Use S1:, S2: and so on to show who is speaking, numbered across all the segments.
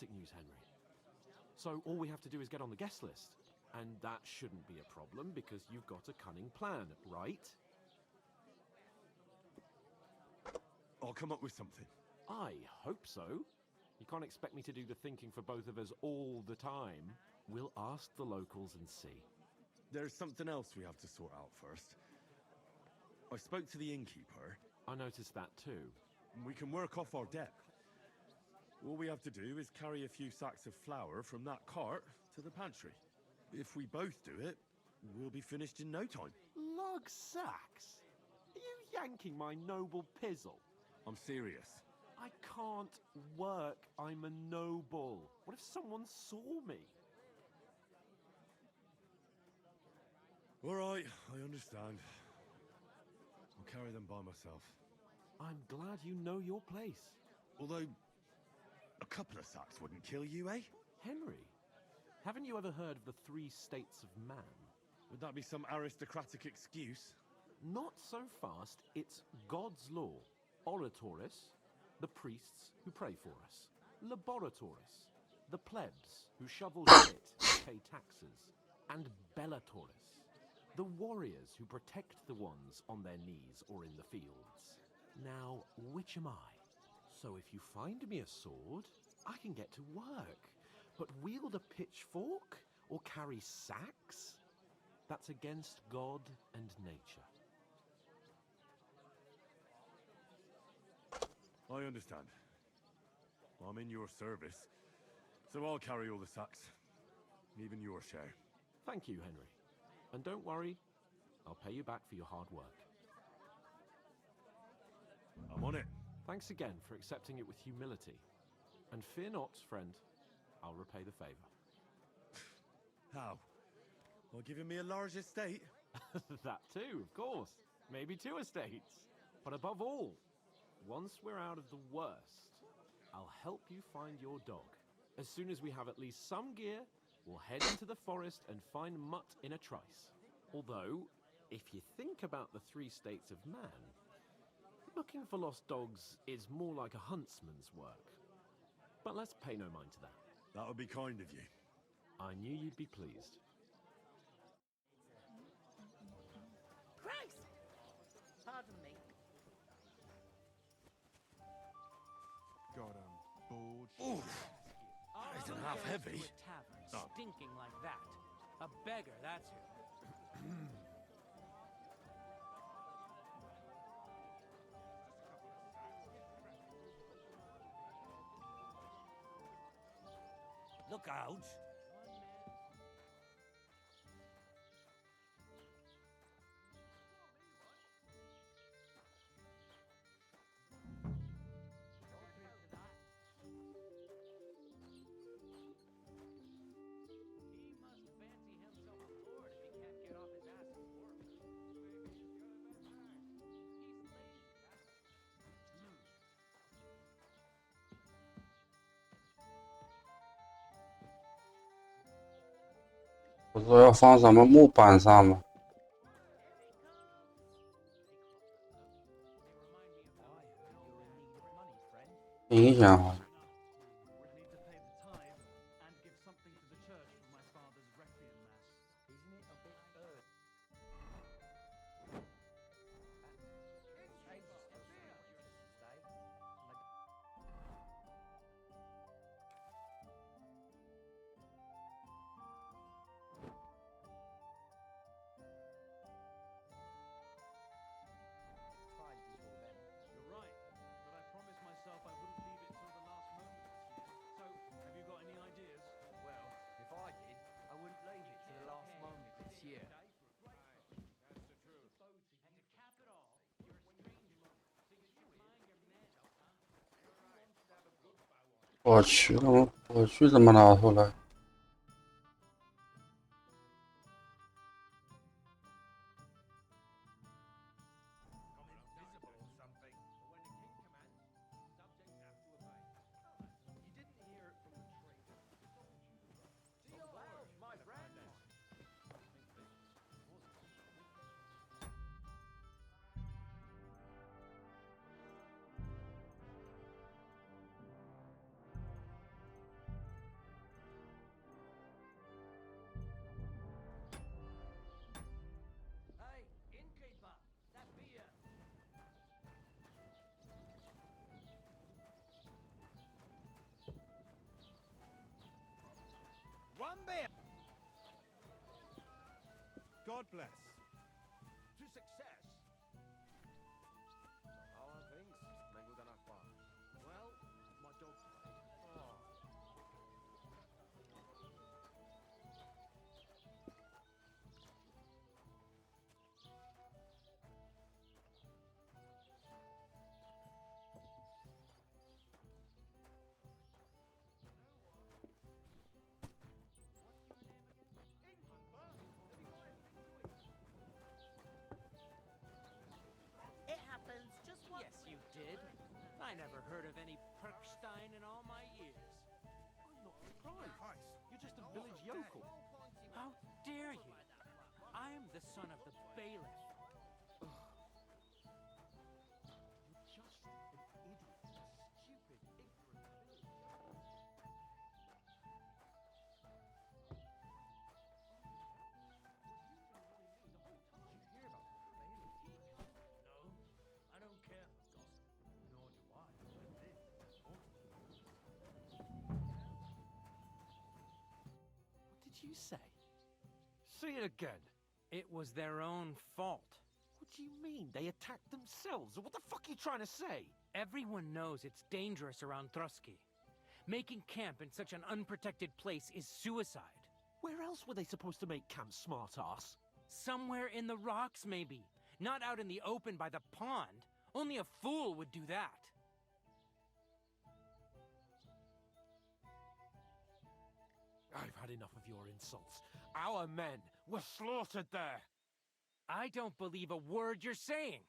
S1: fantastic news, Henry. So all we have to do is get on the guest list. And that shouldn't be a problem because you've got a cunning plan, right?
S2: I'll come up with something.
S1: I hope so. You can't expect me to do the thinking for both of us all the time. We'll ask the locals and see.
S2: There's something else we have to sort out first. I spoke to the innkeeper.
S1: I noticed that too.
S2: We can work off our debt. All we have to do is carry a few sacks of flour from that cart to the pantry. If we both do it, we'll be finished in no time.
S1: Lug sacks? Are you yanking my noble pizzle?
S2: I'm serious.
S1: I can't work. I'm a noble. What if someone saw me?
S2: All right, I understand. I'll carry them by myself.
S1: I'm glad you know your place.
S2: Although, a couple of sacks wouldn't kill you, eh?
S1: Henry, haven't you ever heard of the 3 states of man?
S2: Would that be some aristocratic excuse?
S1: Not so fast. It's God's law. Oratoris, the priests who pray for us. Laboratoris, the plebs who shovel shit and pay taxes. And Bellatoris, the warriors who protect the ones on their knees or in the fields. Now, which am I? So if you find me a sword, I can get to work. But wield a pitchfork or carry sacks? That's against God and nature.
S2: I understand. I'm in your service, so I'll carry all the sacks. Even your share.
S1: Thank you, Henry. And don't worry, I'll pay you back for your hard work.
S2: I'm on it.
S1: Thanks again for accepting it with humility. And fear not, friend, I'll repay the favor.
S2: How? By giving me a large estate?
S1: That too, of course. Maybe 2 estates. But above all, once we're out of the worst, I'll help you find your dog. As soon as we have at least some gear, we'll head into the forest and find Mutt in a trice. Although, if you think about the 3 states of man, looking for lost dogs is more like a huntsman's work. But let's pay no mind to that.
S2: That would be kind of you.
S1: I knew you'd be pleased.
S3: Christ! Pardon me.
S4: God, I'm bored.
S2: Oof! That isn't half heavy.
S3: Tavern,
S2: Oh.
S3: stinking like that. A beggar, that's who. Look out!
S5: 不是说要放什么木板上吗？影响好像。我去怎么拿出来？
S4: God bless.
S6: To success. How are things, Well, my dog died. Oh.
S3: It happens just once. Yes, you did. I never heard of any Perkstein in all my years.
S1: I'm not surprised. You're just a village yokel.
S3: How dare you? I'm the son of the bailiff.
S1: You're just an idiot. A stupid, ignorant village yokel.
S6: No, I don't care for gossip. Nor do I. But this is important.
S1: What did you say? Say it again.
S3: It was their own fault.
S1: What do you mean? They attacked themselves? What the fuck are you trying to say?
S3: Everyone knows it's dangerous around Trotsky. Making camp in such an unprotected place is suicide.
S1: Where else were they supposed to make camp, smart-ass?
S3: Somewhere in the rocks, maybe. Not out in the open by the pond. Only a fool would do that.
S1: I've had enough of your insults. Our men were slaughtered there.
S3: I don't believe a word you're saying.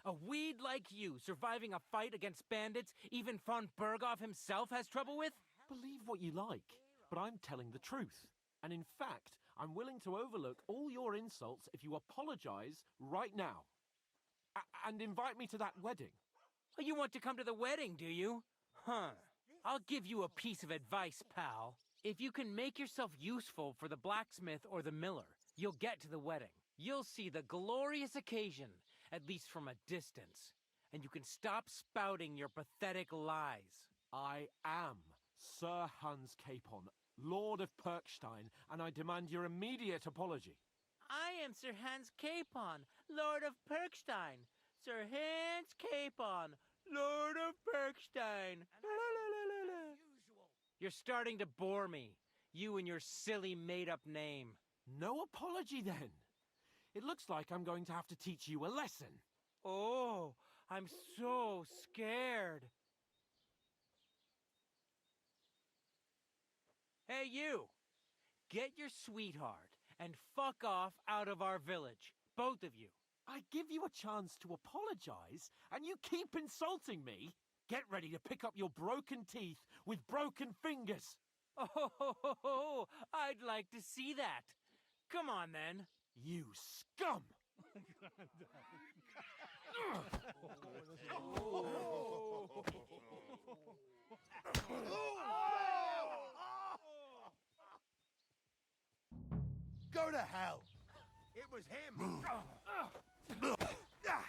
S3: A weed like you surviving a fight against bandits even von Berghoff himself has trouble with?
S1: Believe what you like, but I'm telling the truth. And in fact, I'm willing to overlook all your insults if you apologize right now. And invite me to that wedding.
S3: Oh, you want to come to the wedding, do you? Huh. I'll give you a piece of advice, pal. If you can make yourself useful for the blacksmith or the miller, you'll get to the wedding. You'll see the glorious occasion, at least from a distance. And you can stop spouting your pathetic lies.
S1: I am Sir Hans Capon, Lord of Perkstein, and I demand your immediate apology.
S3: I am Sir Hans Capon, Lord of Perkstein. Sir Hans Capon, Lord of Perkstein. You're starting to bore me. You and your silly made-up name.
S1: No apology, then. It looks like I'm going to have to teach you a lesson.
S3: Oh, I'm so scared. Hey, you! Get your sweetheart and fuck off out of our village. Both of you.
S1: I give you a chance to apologize, and you keep insulting me? Get ready to pick up your broken teeth with broken fingers.
S3: Oh, I'd like to see that. Come on, then.
S1: You scum!
S6: Go to hell! It was him! Yeah!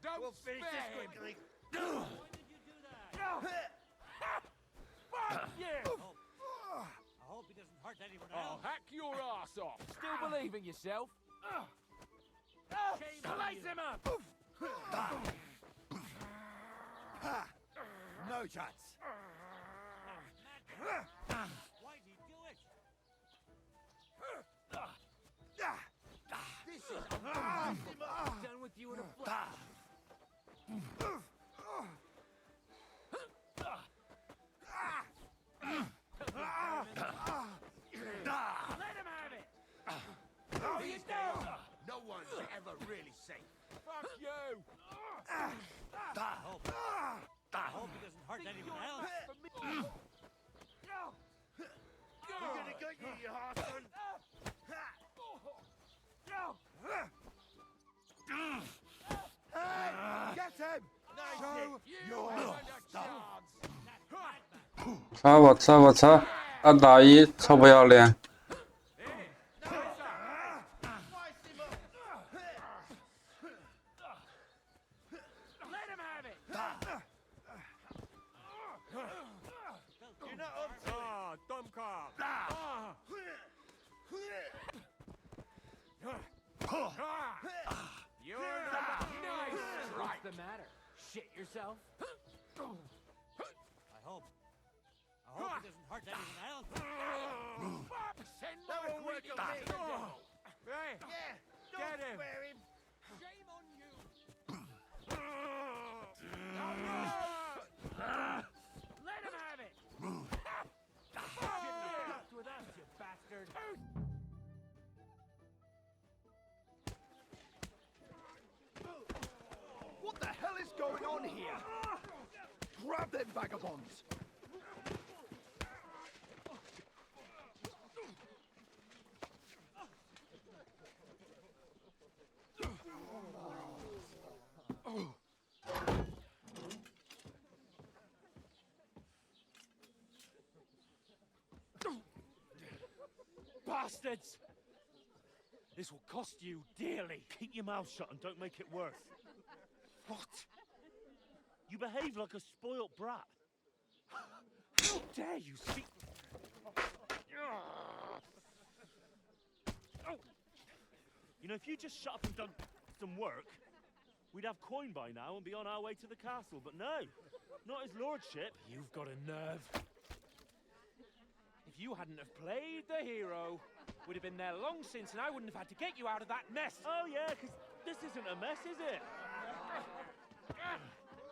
S6: Don't finish this quickly!
S3: Why did you do that?
S1: Fuck you!
S3: I hope he doesn't hurt anyone else.
S1: Hack your ass off! Still believe in yourself?
S3: Slice him up!
S6: No chance!
S3: Why'd he do it?
S6: This is unbelievable!
S3: Done with you in a flash. Let him have it!
S6: These days, no one's ever really safe.
S1: Fuck you!
S3: I hope he doesn't hurt anyone else.
S6: We're gonna get you, you harson! Hey! Get him! Show your stuff!
S5: 擦我擦我擦！2打1，臭不要脸！
S3: Let him have it!
S6: You're not up to it!
S2: Dumb car!
S3: shit yourself?
S7: I hope it doesn't hurt anyone else.
S3: Send
S8: That
S3: my
S8: won't work
S3: greedy
S8: on me.
S3: bastard. Hey,
S8: Yeah,
S3: Get
S8: don't
S3: him.
S8: spare him.
S3: shame on you! Let him have it! Shouldn't have fucked with us, you bastard!
S8: What the hell is going on here? Grab them vagabonds!
S3: Bastards! This will cost you dearly.
S2: Keep your mouth shut and don't make it worse.
S3: What?
S2: You behave like a spoilt brat.
S3: How dare you speak?
S2: You know, if you just shut up and done some work, we'd have coin by now and be on our way to the castle. But no, not his lordship.
S3: You've got a nerve. If you hadn't have played the hero, we'd have been there long since, and I wouldn't have had to get you out of that mess.
S2: Oh yeah, because this isn't a mess, is it?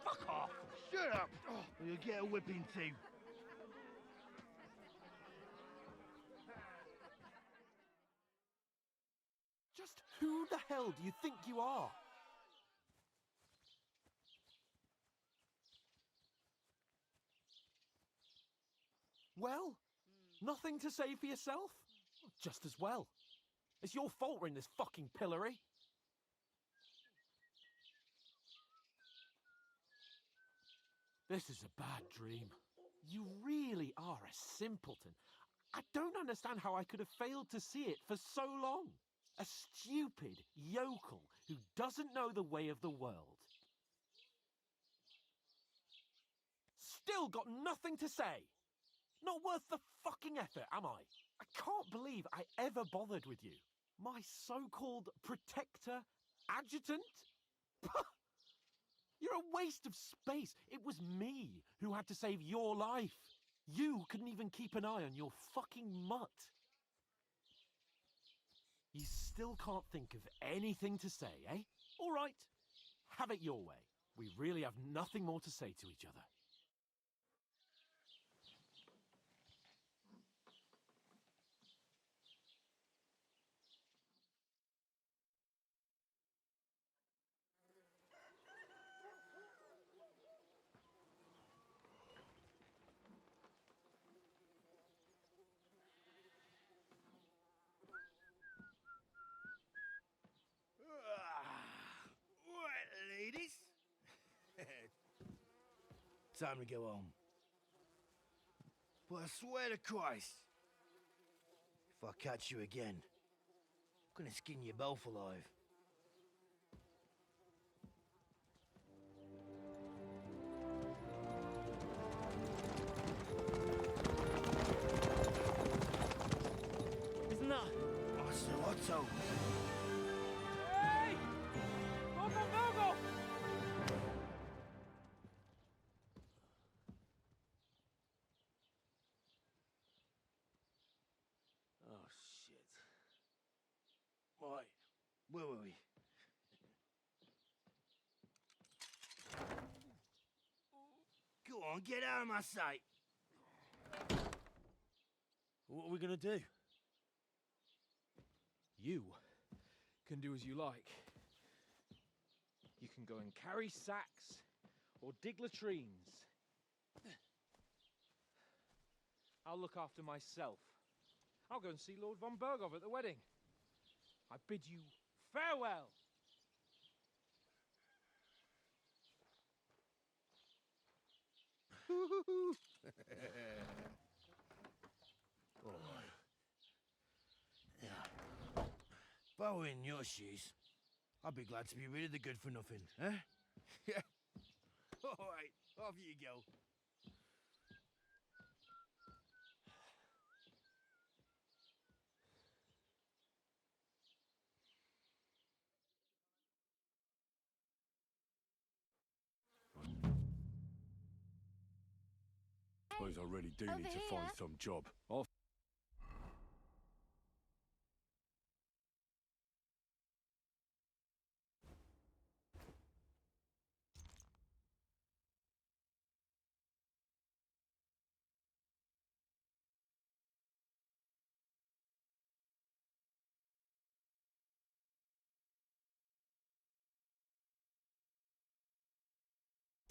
S3: Fuck off!
S8: Shut up! Or you'll get a whipping too.
S1: Just who the hell do you think you are? Well, nothing to say for yourself? Just as well. It's your fault we're in this fucking pillory. This is a bad dream. You really are a simpleton. I don't understand how I could have failed to see it for so long. A stupid yokel who doesn't know the way of the world. Still got nothing to say. Not worth the fucking effort, am I? I can't believe I ever bothered with you. My so-called protector, adjutant? You're a waste of space. It was me who had to save your life. You couldn't even keep an eye on your fucking mutt. You still can't think of anything to say, eh? All right, have it your way. We really have nothing more to say to each other.
S8: Right, ladies. Time to go home. But I swear to Christ, if I catch you again, I'm gonna skin you both alive.
S2: Isn't that?
S8: Oh, so Otto.
S3: Hey! Go!
S2: Oh shit.
S8: Right, where were we? Go on, get out of my sight.
S2: What are we gonna do?
S6: You can do as you like. You can go and carry sacks or dig latrines. I'll look after myself. I'll go and see Lord von Bergov at the wedding. I bid you farewell.
S8: If I were in your shoes, I'd be glad to be rid of the good for nothing, eh? Yeah. All right, off you go.
S2: Suppose I really do
S9: Over
S2: need to
S9: here.
S2: find some job. I'll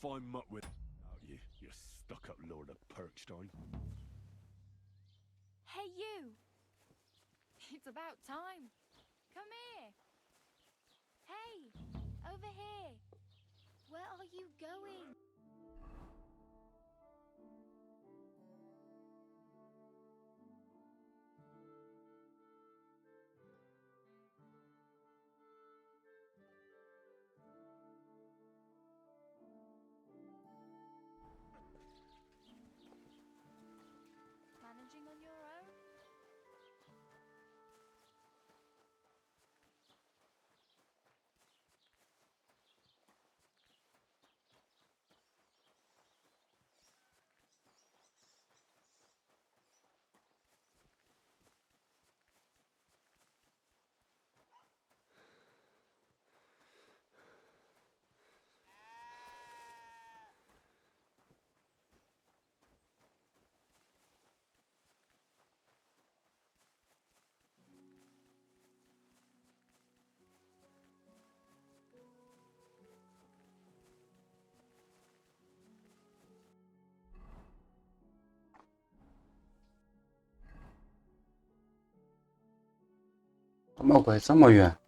S2: find muck with out you stuck-up Lord of Perkstein.
S9: Hey, you! It's about time. Come here. Hey, over here. Where are you going? Managing on your own?
S5: 什么鬼这么远？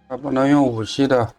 S5: 还不能用武器的。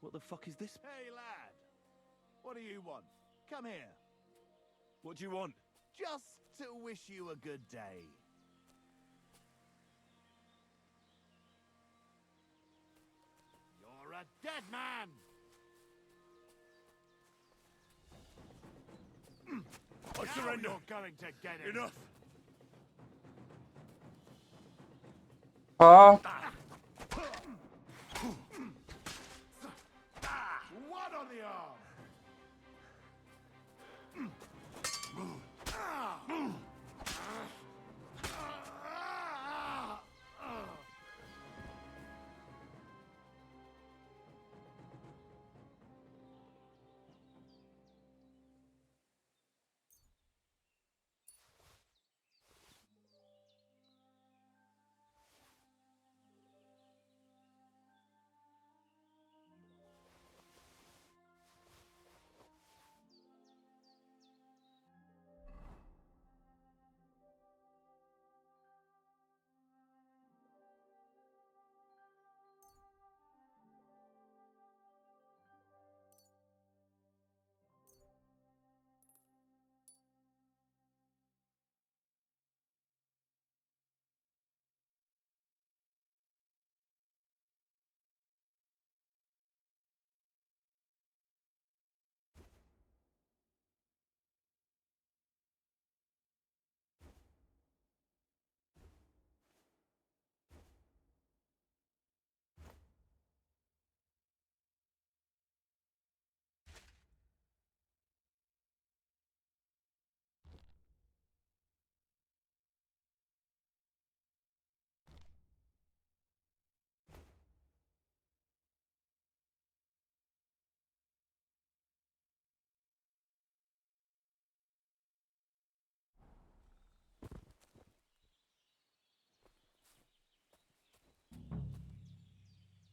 S2: What the fuck is this?
S8: Hey, lad. What do you want? Come here.
S2: What do you want?
S8: Just to wish you a good day. You're a dead man!
S2: I surrender.
S8: You're going to get it.
S2: Enough.
S5: 好，
S8: One on the arm.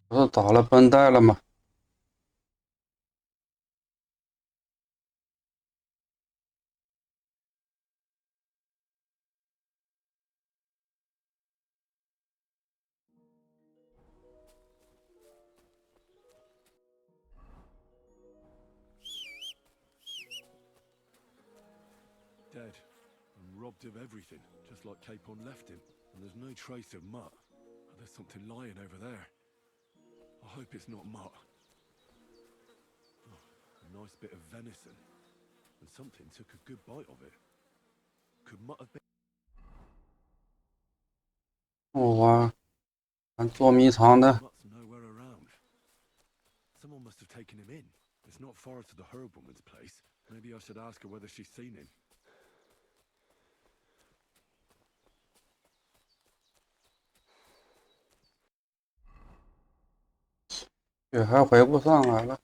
S5: “不是打了绷带了吗？”
S2: Dead. And robbed of everything, just like Capon left him. And there's no trace of Mutt. But there's something lying over there. I hope it's not Mutt. Oh, a nice bit of venison. And something took a good bite of it. Could Mutt have been...
S5: 我看捉迷藏的，
S2: Mutt's nowhere around. Someone must have taken him in. It's not far to the herb woman's place. Maybe I should ask her whether she's seen him.
S5: 血还回不上来了。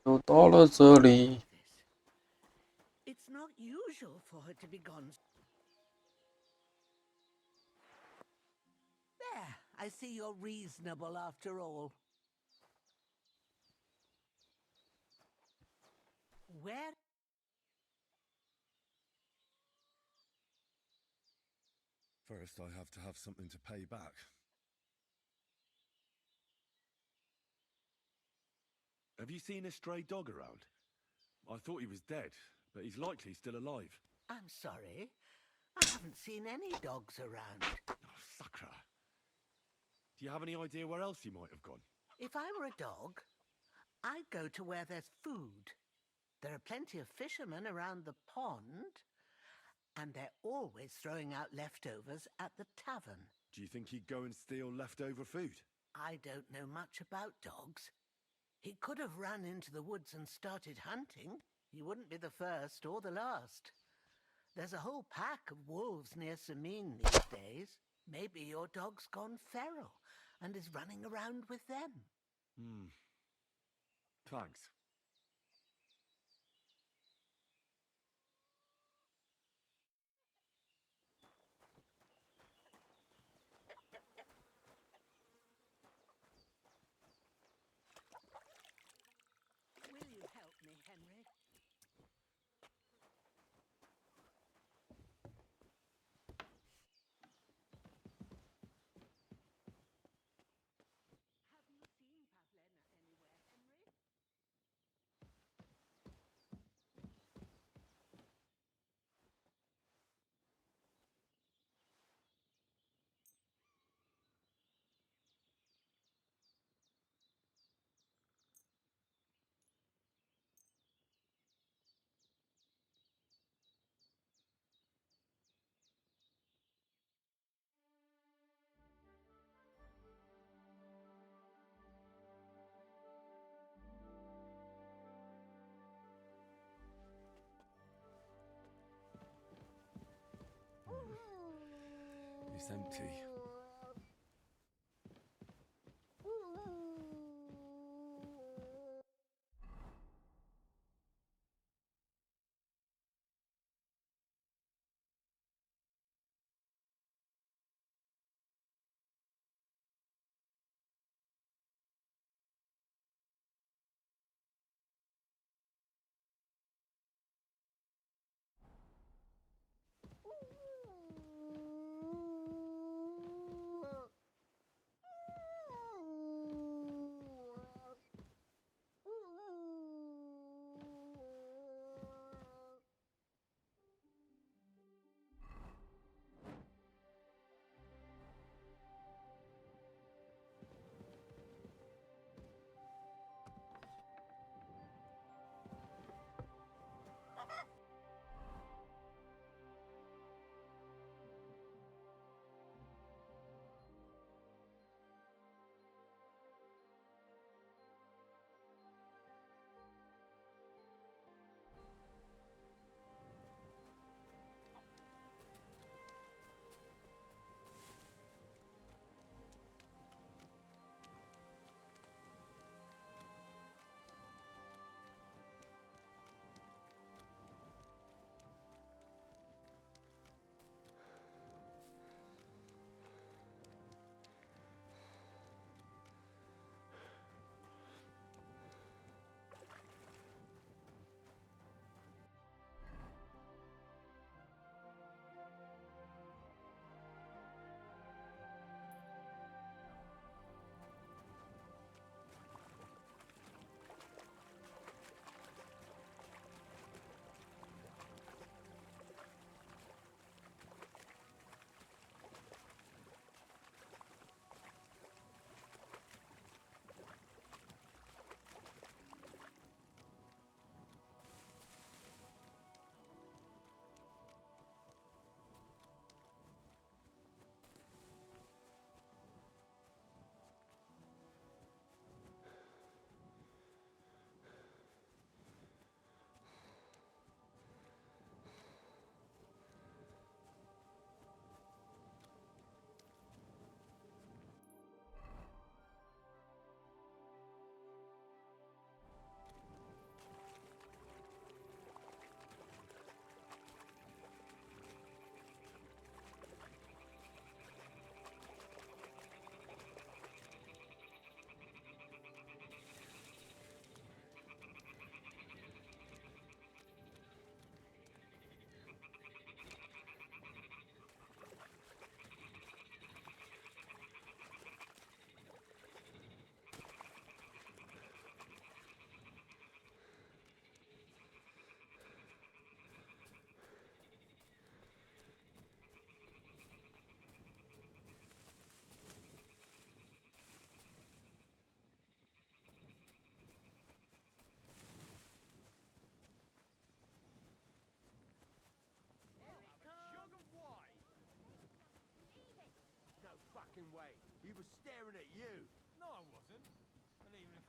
S5: 就到了这里，
S7: It's not usual for her to be gone. There, I see you're reasonable after all. Where?
S2: First, I have to have something to pay back. Have you seen a stray dog around? I thought he was dead, but he's likely still alive.
S7: I'm sorry. I haven't seen any dogs around.
S2: Oh, sucker. Do you have any idea where else he might have gone?
S7: If I were a dog, I'd go to where there's food. There are plenty of fishermen around the pond, and they're always throwing out leftovers at the tavern.
S2: Do you think he'd go and steal leftover food?
S7: I don't know much about dogs. He could have run into the woods and started hunting. He wouldn't be the first or the last. There's a whole pack of wolves near Samin these days. Maybe your dog's gone feral and is running around with them.
S2: Thanks.
S7: Will you help me, Henry? Have you seen Pavlena anywhere, Henry?
S2: It's empty.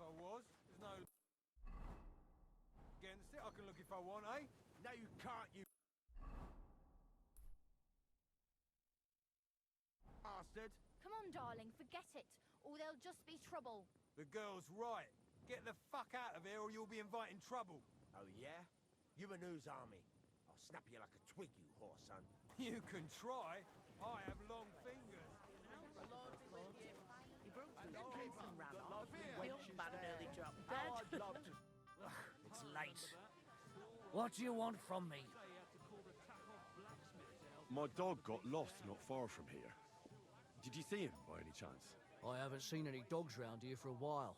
S8: I was. There's no against it. I can look if I want, eh? No, you can't, you bastard.
S9: Come on, darling, forget it, or there'll just be trouble.
S8: The girl's right. Get the fuck out of here or you'll be inviting trouble.
S10: Oh, yeah? You and whose army? I'll snap you like a twig, you whore, son.
S8: You can try. I have long fingers.
S7: He broke through the gates and ran off. The old man nearly dropped dead.
S11: It's late. What do you want from me?
S2: My dog got lost not far from here. Did you see him by any chance?
S11: I haven't seen any dogs round here for a while,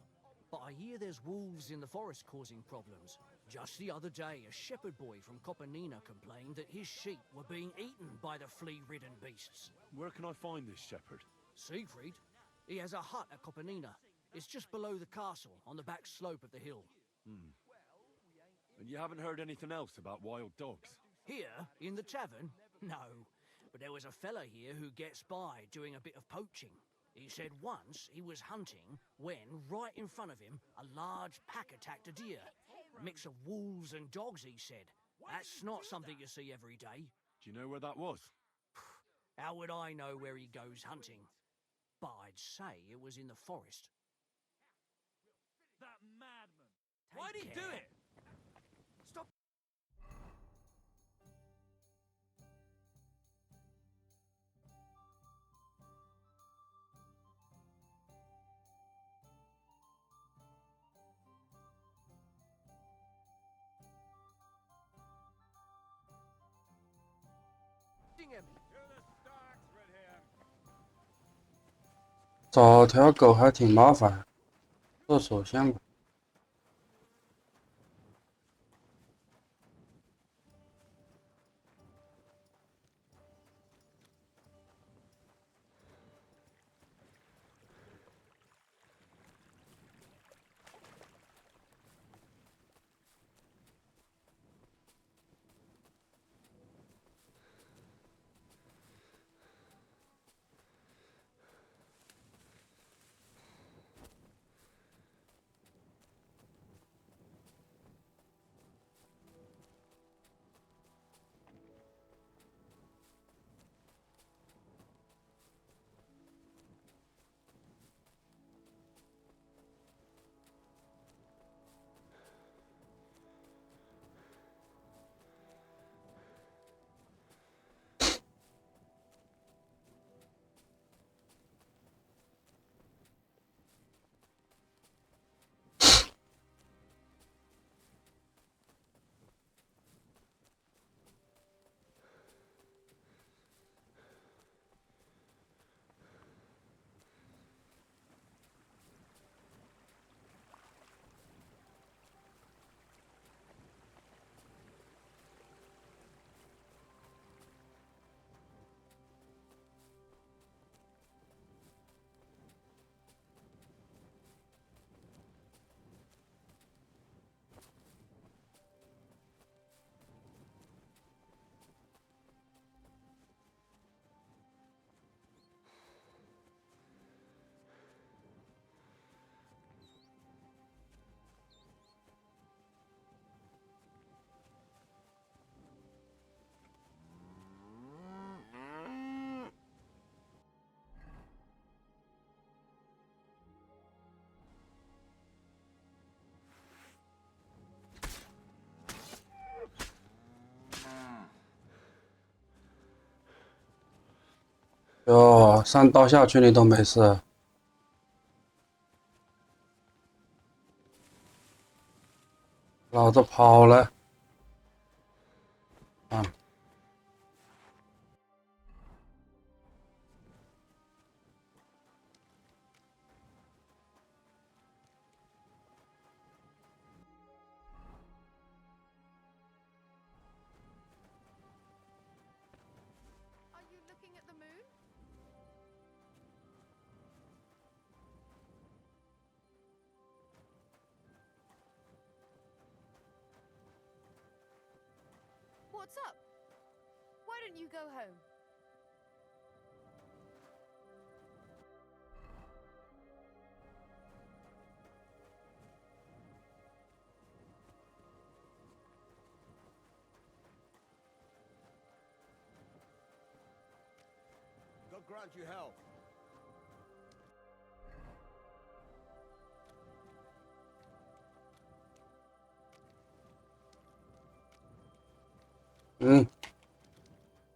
S11: but I hear there's wolves in the forest causing problems. Just the other day, a shepherd boy from Copenina complained that his sheep were being eaten by the flea-ridden beasts.
S2: Where can I find this shepherd?
S11: Siegfried? He has a hut at Copenina. It's just below the castle, on the back slope of the hill.
S2: And you haven't heard anything else about wild dogs?
S11: Here, in the tavern? No. But there was a fella here who gets by doing a bit of poaching. He said once he was hunting when, right in front of him, a large pack attacked a deer. A mix of wolves and dogs, he said. That's not something you see every day.
S2: Do you know where that was?
S11: How would I know where he goes hunting? But I'd say it was in the forest.
S3: That madman!
S11: Why'd he do it?
S8: Stop. Him. To the stocks, red hand.
S5: 找条狗还挺麻烦，做首先吧。哟，上刀下去你都没事，老子跑了。啊！
S9: Are you looking at the moon? What's up? Why don't you go home?
S10: God grant you health.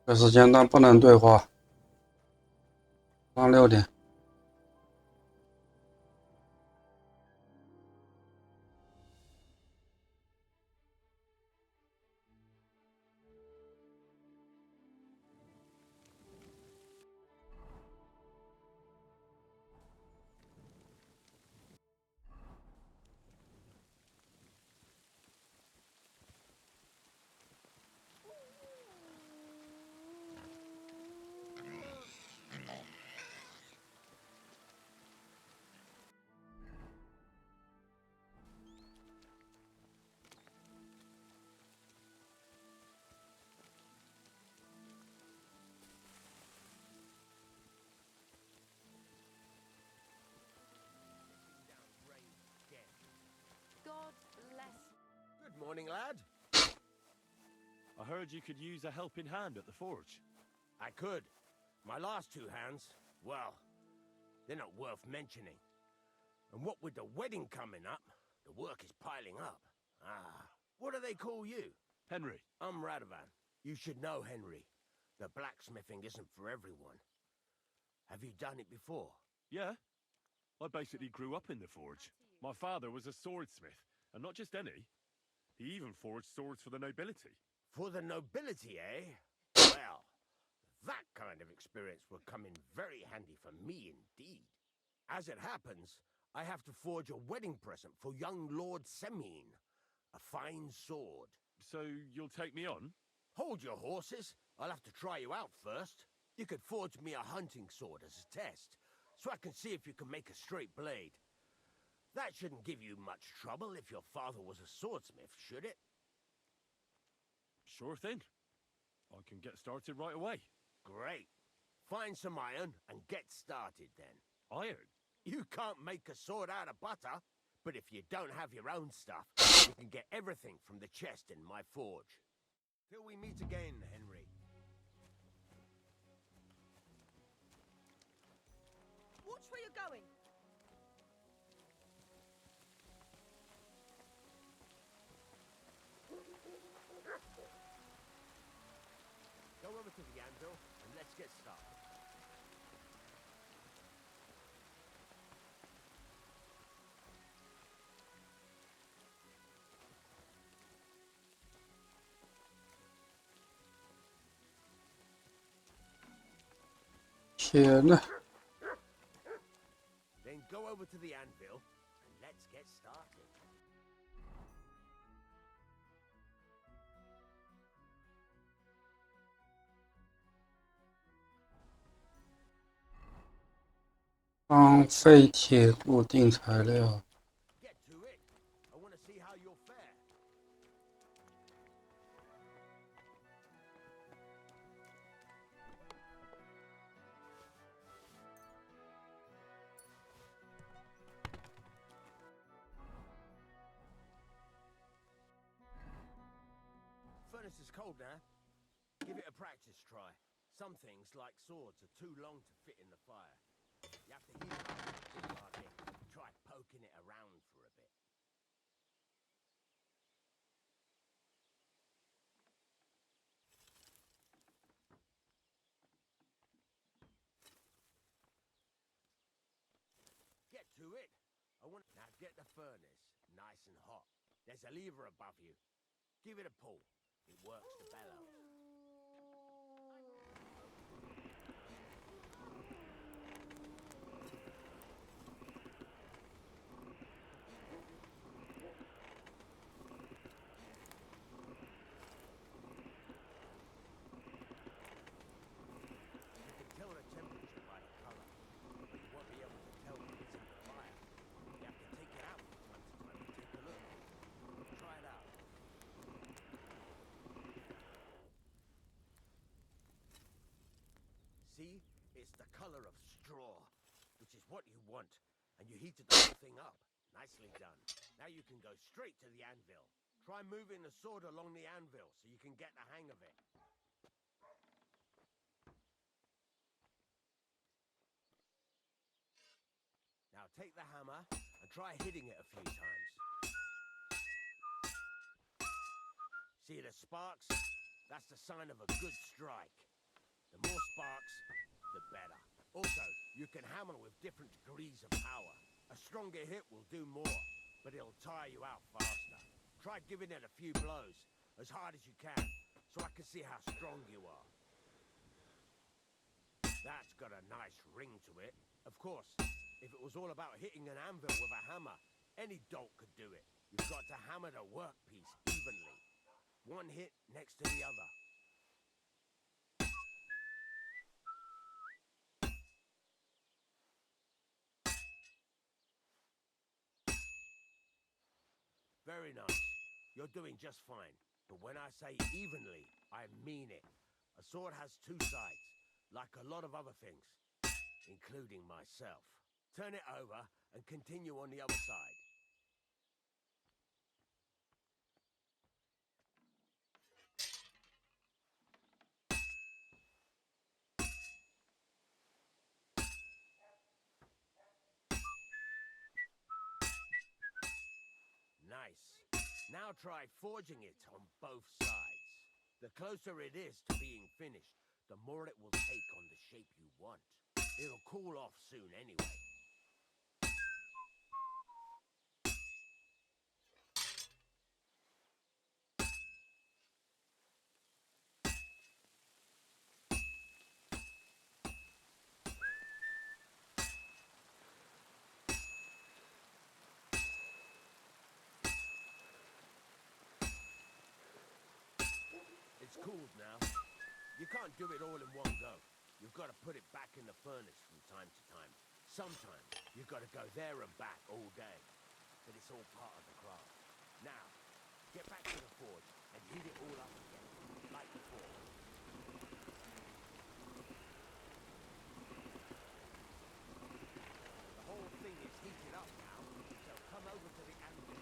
S5: 这时间段不能对话。晚6点。
S9: God bless.
S10: Good morning, lad.
S2: I heard you could use a helping hand at the forge.
S10: I could. My last 2 hands, well, they're not worth mentioning. And what with the wedding coming up, the work is piling up. What do they call you?
S2: Henry.
S10: I'm Radovan. You should know, Henry. The blacksmithing isn't for everyone. Have you done it before?
S2: Yeah. I basically grew up in the forge. My father was a swordsmith, and not just any. He even forged swords for the nobility.
S10: For the nobility, eh? Well, that kind of experience will come in very handy for me indeed. As it happens, I have to forge a wedding present for young Lord Semine. A fine sword.
S2: So you'll take me on?
S10: Hold your horses. I'll have to try you out first. You could forge me a hunting sword as a test, so I can see if you can make a straight blade. That shouldn't give you much trouble if your father was a swordsmith, should it?
S2: Sure thing. I can get started right away.
S10: Great. Find some iron and get started then.
S2: Iron?
S10: You can't make a sword out of butter, but if you don't have your own stuff, you can get everything from the chest in my forge. Till we meet again, Henry.
S9: Watch where you're going.
S10: Go over to the anvil and let's get started.
S5: 天呐！
S10: Then go over to the anvil and let's get started.
S5: 放废铁固定材料。
S10: Get to it. I want to see how you'll fare. Furnace is cold now. Give it a practice try. Some things, like swords, are too long to fit in the fire. You have to heat it up with a big hard hit. Try poking it around for a bit. Get to it. Now get the furnace nice and hot. There's a lever above you. Give it a pull. It works the bellows. You can tell the temperature by the color, but you won't be able to tell when it's in the fire. You have to take it out from time to time to take a look. Try it out. See? It's the color of straw, which is what you want, and you heated the whole thing up. Nicely done. Now you can go straight to the anvil. Try moving the sword along the anvil so you can get the hang of it. Now take the hammer and try hitting it a few times. See the sparks? That's the sign of a good strike. The more sparks, the better. Also, you can hammer with different degrees of power. A stronger hit will do more, but it'll tire you out faster. Try giving it a few blows, as hard as you can, so I can see how strong you are. That's got a nice ring to it. Of course, if it was all about hitting an anvil with a hammer, any dolt could do it. You've got to hammer the workpiece evenly. One hit next to the other. Very nice. You're doing just fine. But when I say evenly, I mean it. A sword has two sides, like a lot of other things, including myself. Turn it over and continue on the other side. Nice. Now try forging it on both sides. The closer it is to being finished, the more it will take on the shape you want. It'll cool off soon anyway. It's cooled now. You can't do it all in one go. You've got to put it back in the furnace from time to time. Sometimes you've got to go there and back all day. But it's all part of the craft. Now, get back to the forge and heat it all up again, like before. The whole thing is heated up now, so come over to the anvil.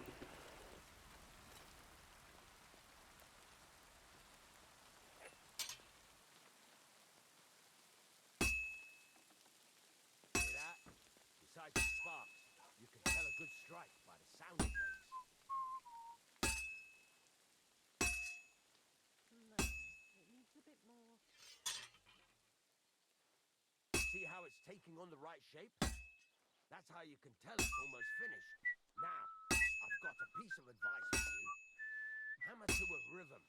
S10: Besides the sparks, you can tell a good strike by the sound it makes.
S9: No, it needs a bit more.
S10: See how it's taking on the right shape? That's how you can tell it's almost finished. Now, I've got a piece of advice for you. Hammer to a rhythm.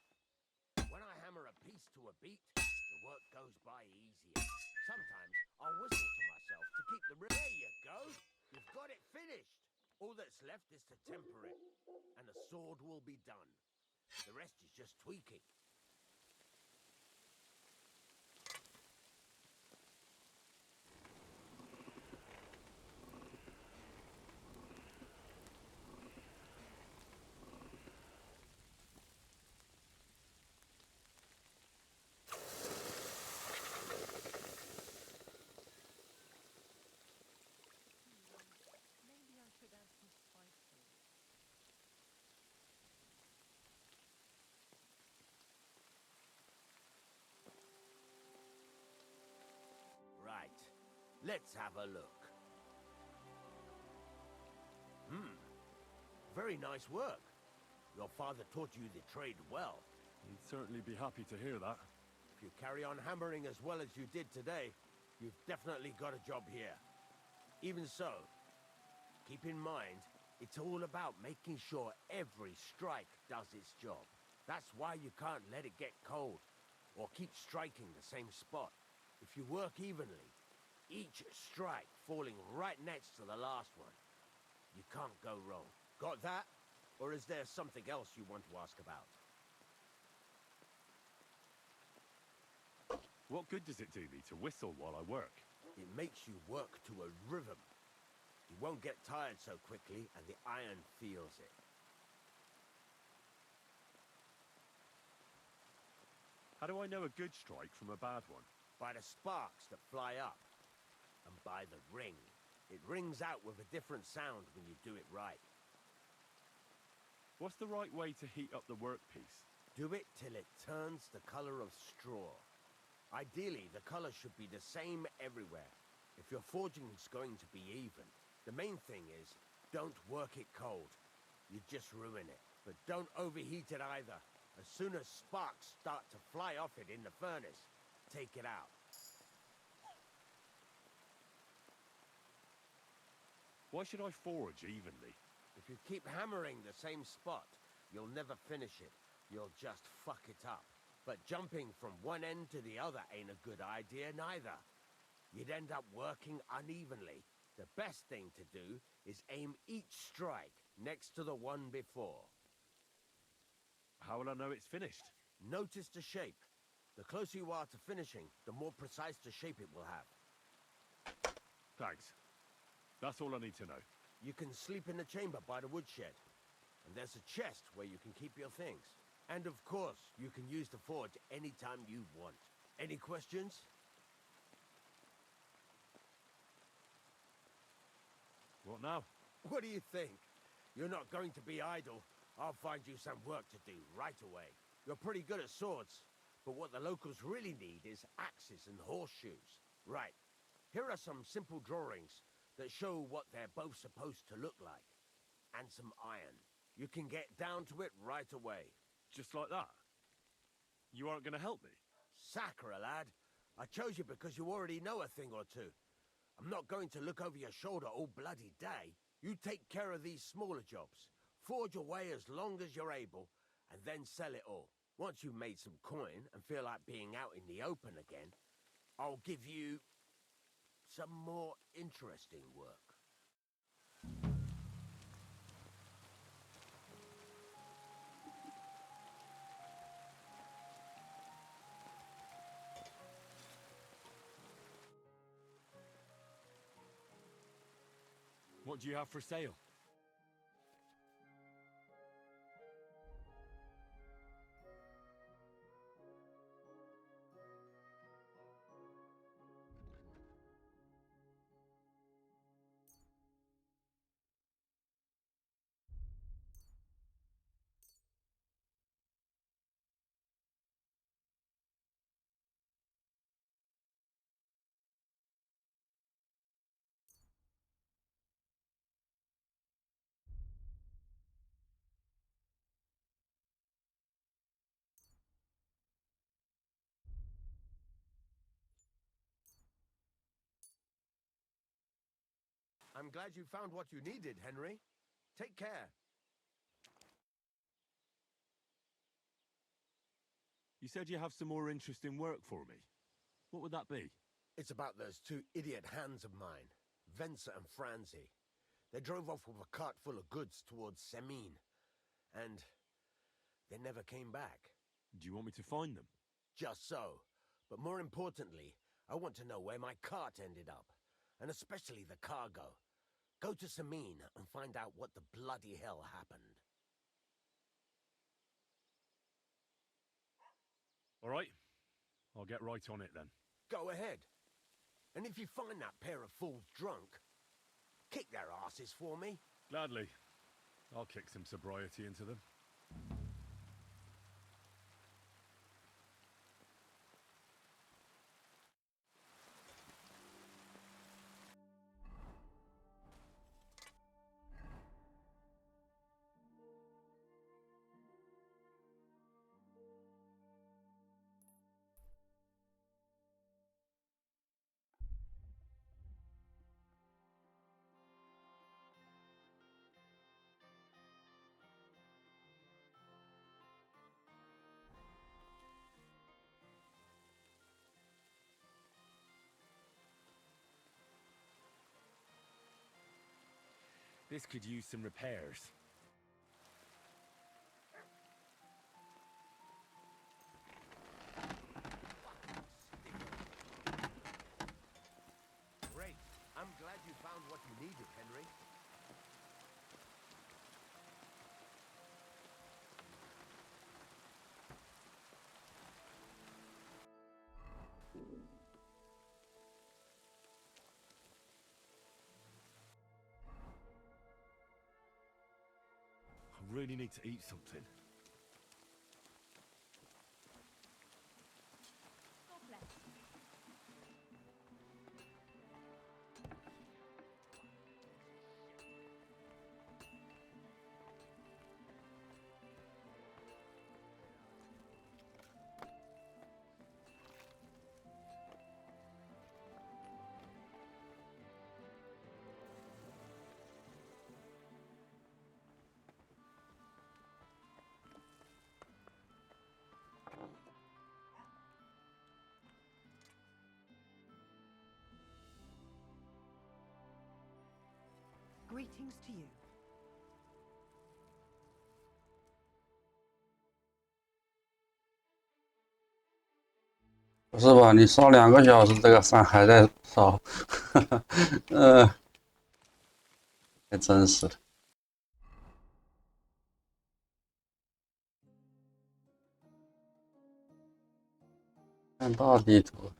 S10: When I hammer a piece to a beat, the work goes by easier. Sometimes I'll whistle to myself to keep the rhythm. There you go! You've got it finished! All that's left is to temper it, and the sword will be done. The rest is just tweaking.
S9: Maybe I should add some spice to it.
S10: Right. Let's have a look. Very nice work. Your father taught you the trade well.
S2: He'd certainly be happy to hear that.
S10: If you carry on hammering as well as you did today, you've definitely got a job here. Even so, keep in mind, it's all about making sure every strike does its job. That's why you can't let it get cold, or keep striking the same spot. If you work evenly, each strike falling right next to the last one, you can't go wrong. Got that? Or is there something else you want to ask about?
S2: What good does it do me to whistle while I work?
S10: It makes you work to a rhythm. You won't get tired so quickly, and the iron feels it.
S2: How do I know a good strike from a bad one?
S10: By the sparks that fly up, and by the ring. It rings out with a different sound when you do it right.
S2: What's the right way to heat up the workpiece?
S10: Do it till it turns the color of straw. Ideally, the color should be the same everywhere. If your forging's going to be even, The main thing is, don't work it cold. You just ruin it. But don't overheat it either. As soon as sparks start to fly off it in the furnace, take it out.
S2: Why should I forge evenly?
S10: If you keep hammering the same spot, you'll never finish it. You'll just fuck it up. But jumping from one end to the other ain't a good idea neither. You'd end up working unevenly. The best thing to do is aim each strike next to the one before.
S2: How will I know it's finished?
S10: Notice the shape. The closer you are to finishing, the more precise the shape it will have.
S2: Thanks. That's all I need to know.
S10: You can sleep in the chamber by the woodshed. And there's a chest where you can keep your things. And of course, you can use the forge anytime you want. Any questions?
S2: What now?
S10: What do you think? You're not going to be idle. I'll find you some work to do right away. You're pretty good at swords, but what the locals really need is axes and horseshoes. Right. Here are some simple drawings that show what they're both supposed to look like. And some iron. You can get down to it right away.
S2: Just like that? You aren't going to help me?
S10: Sacre, lad. I chose you because you already know a thing or two. I'm not going to look over your shoulder all bloody day. You take care of these smaller jobs. Forge away as long as you're able, and then sell it all. Once you've made some coin and feel like being out in the open again, I'll give you some more interesting work.
S2: What do you have for sale?
S10: I'm glad you found what you needed, Henry. Take care.
S2: You said you have some more interesting work for me. What would that be?
S10: It's about those two idiot hands of mine, Venser and Franzi. They drove off with a cart full of goods towards Semine, and they never came back.
S2: Do you want me to find them?
S10: Just so. But more importantly, I want to know where my cart ended up, and especially the cargo. Go to Semine and find out what the bloody hell happened.
S2: All right. I'll get right on it then.
S10: Go ahead. And if you find that pair of fools drunk, kick their asses for me.
S2: Gladly. I'll kick some sobriety into them. This could use some repairs.
S10: Great. I'm glad you found what you needed, Henry.
S2: I really need to eat something.
S9: God bless. Greetings to you.
S5: 不是吧？你烧2个小时，这个饭还在烧，太真实了。看到地图。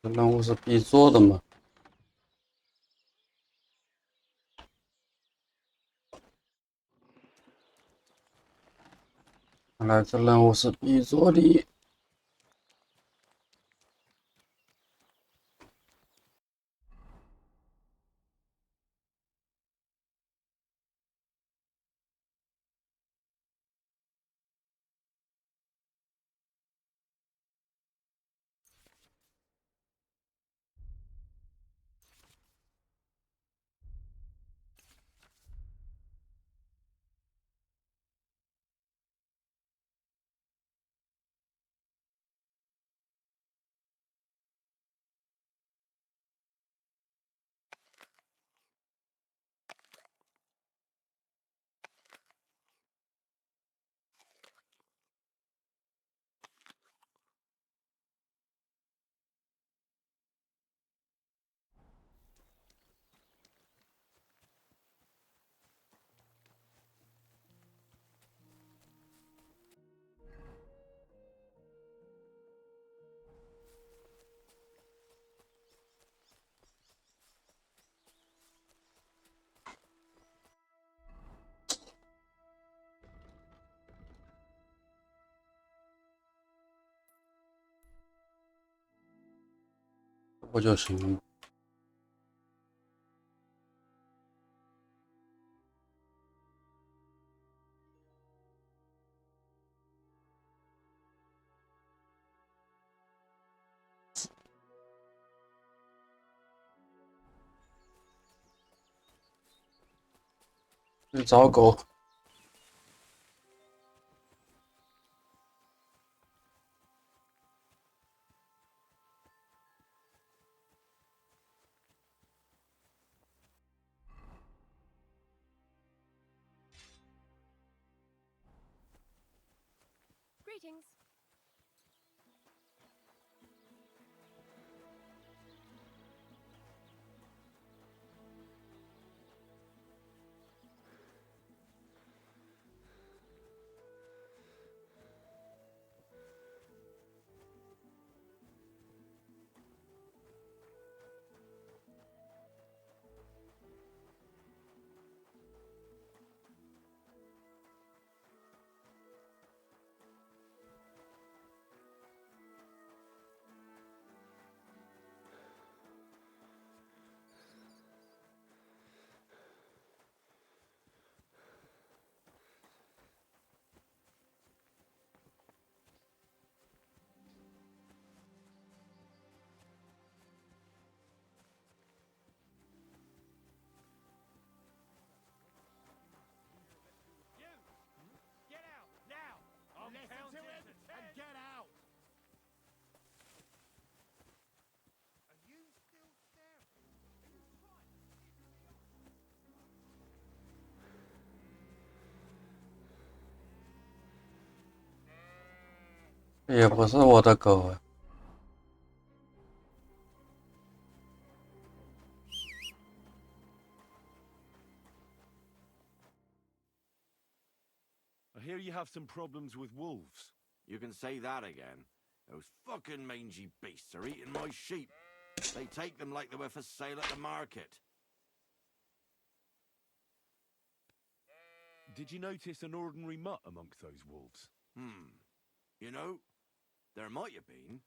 S5: 这任务是必做的吗？看来这任务是必做的。不就行了。去找狗。
S9: Greetings.
S10: Listen to him and get out! Are you still staring? Are you trying to shoot me up?
S5: 也不是我的狗。
S2: I hear you have some problems with wolves.
S10: You can say that again. Those fucking mangy beasts are eating my sheep. They take them like they were for sale at the market.
S2: Did you notice an ordinary mutt amongst those wolves?
S10: You know, there might have been.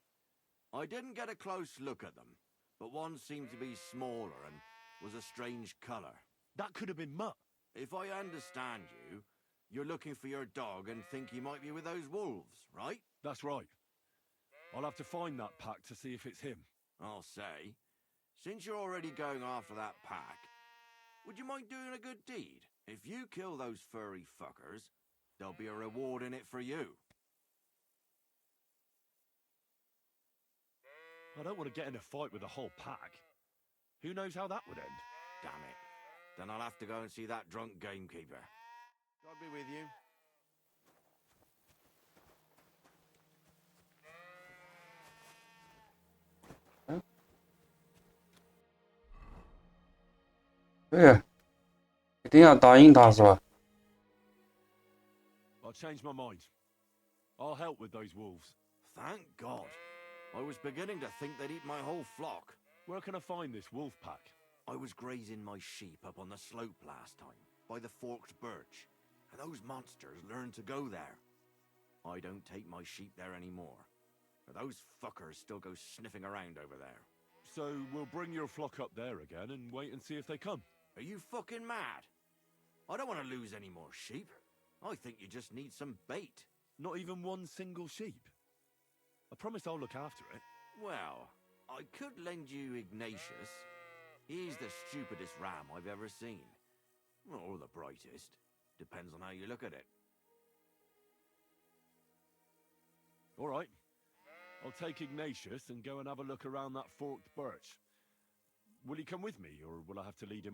S10: I didn't get a close look at them, but one seemed to be smaller and was a strange color.
S2: That could have been Mutt.
S10: If I understand you, you're looking for your dog and think he might be with those wolves, right?
S2: That's right. I'll have to find that pack to see if it's him.
S12: I'll say, since you're already going after that pack, would you mind doing a good deed? If you kill those furry fuckers, there'll be a reward in it for you.
S2: I don't want to get in a fight with the whole pack. Who knows how that would end?
S12: Damn it. Then I'll have to go and see that drunk gamekeeper.
S10: God be with you.
S5: 对，一定要答应他是吧？
S2: I'll change my mind. I'll help with those wolves.
S12: Thank God. I was beginning to think they'd eat my whole flock.
S2: Where can I find this wolf pack?
S12: I was grazing my sheep up on the slope last time, by the forked birch, and those monsters learned to go there. I don't take my sheep there anymore, but those fuckers still go sniffing around over there.
S2: So we'll bring your flock up there again and wait and see if they come.
S12: Are you fucking mad? I don't want to lose any more sheep. I think you just need some bait.
S2: Not even one single sheep. I promise I'll look after it.
S12: Well, I could lend you Ignatius. He's the stupidest ram I've ever seen. Or the brightest. Depends on how you look at it.
S2: All right. I'll take Ignatius and go and have a look around that forked birch. Will he come with me, or will I have to lead him up?